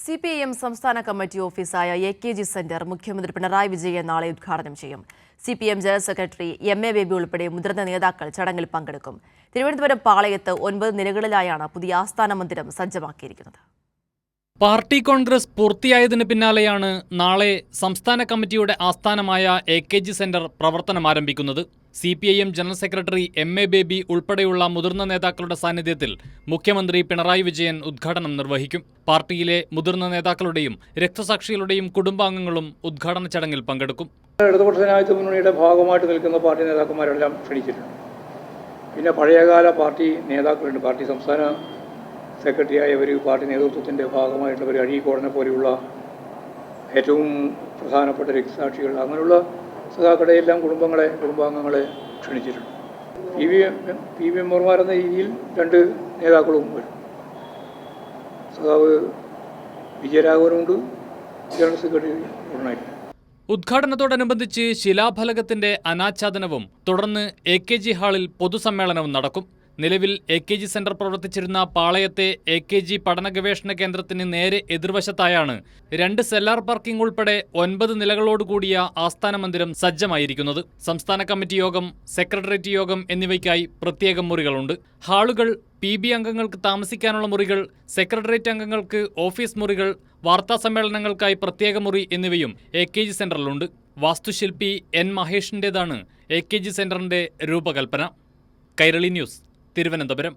CPIM സംസ്ഥാന committee ഓഫീസായ AKG centre മുഖ്യമന്ത്രി പിണറായി വിജയൻ നാളെ ഉദ്ഘാടനം ചെയ്യും. CPIM general secretary MA baby ഉൾപ്പെടെ മുതിർന്ന നേതാക്കൾ ചടങ്ങിൽ പങ്കെടുക്കും. തിരുവനന്തപുരം പാളയത്ത് 9 നിലകളിലായാണ് പുതിയ ആസ്ഥാന മന്ദിരം സജ്ജമാക്കിയിരിക്കുന്നത്. പാർട്ടി കോൺഗ്രസ് പൂർത്തിയായതിനു പിന്നാലെയാണ് നാളെ സംസ്ഥാന കമ്മിറ്റിയുടെ ആസ്ഥാനമായ AKG സെന്റർ പ്രവർത്തനം ആരംഭിക്കുന്നത്. CPIM general secretary MA baby ഉൾപ്പെടെയുള്ള മുതിർന്ന നേതാക്കളുടെ സാന്നിധ്യത്തിൽ മുഖ്യമന്ത്രി പിണറായി വിജയൻ ഉദ്ഘാടനം നിർവഹിക്കും. പാർട്ടിയിലെ മുതിർന്ന നേതാക്കളുടെയും രക്തസാക്ഷികളുടെയും കുടുംബാംഗങ്ങളും ഉദ്ഘാടന ചടങ്ങിൽ പങ്കെടുക്കും. ഇടതുപക്ഷ ജനാധിപത്യ മുന്നണിയുടെ ഭാഗമായിട്ട് നിൽക്കുന്ന പാർട്ടി നേതാക്കന്മാരെല്ലാം ക്ഷണിച്ചിട്ടുണ്ട്. പിന്നെ പഴയകാല പാർട്ടി നേതാക്കളുണ്ട്. പാർട്ടി സംസ്ഥാന സെക്രട്ടറിയായവർ, പാർട്ടി നേതൃത്വത്തിൻ്റെ ഭാഗമായിട്ടുള്ളവർ, അഴീക്കോടനെ പോലെയുള്ള ഏറ്റവും പ്രധാനപ്പെട്ട രക്തസാക്ഷികൾ, അങ്ങനെയുള്ള സഖാക്കളുടെയെല്ലാം കുടുംബാംഗങ്ങളെ ക്ഷണിച്ചിട്ടുണ്ട്. PVM എന്ന രീതിയിൽ 2 നേതാക്കളും വരും. സഖാവ് വിജയരാഘവനുണ്ട്, ജനറൽ സെക്രട്ടറി ഉടനായിട്ട്. ഉദ്ഘാടനത്തോടനുബന്ധിച്ച് ശിലാഫലകത്തിന്റെ അനാച്ഛാദനവും തുടർന്ന് AKG ഹാളിൽ പൊതുസമ്മേളനവും നടക്കും. നിലവിൽ AKG സെന്റർ പ്രവർത്തിച്ചിരുന്ന പാളയത്തെ AKG പഠന ഗവേഷണ കേന്ദ്രത്തിന് നേരെ എതിർവശത്തായാണ് 2 സെല്ലാർ പാർക്കിംഗ് ഉൾപ്പെടെ 9 നിലകളോടുകൂടിയ ആസ്ഥാന മന്ദിരം സജ്ജമായിരിക്കുന്നത്. സംസ്ഥാന കമ്മിറ്റി യോഗം, സെക്രട്ടേറിയറ്റ് യോഗം എന്നിവയ്ക്കായി പ്രത്യേക മുറികളുണ്ട്. ഹാളുകൾ, PB അംഗങ്ങൾക്ക് താമസിക്കാനുള്ള മുറികൾ, സെക്രട്ടേറിയറ്റ് അംഗങ്ങൾക്ക് ഓഫീസ് മുറികൾ, വാർത്താ സമ്മേളനങ്ങൾക്കായി പ്രത്യേക മുറി എന്നിവയും AKG സെന്ററിലുണ്ട്. വാസ്തുശില്പി N മഹേഷിൻ്റെതാണ് AKG സെന്ററിന്റെ രൂപകൽപ്പന. കൈരളി ന്യൂസ്, തിരുവനന്തപുരം.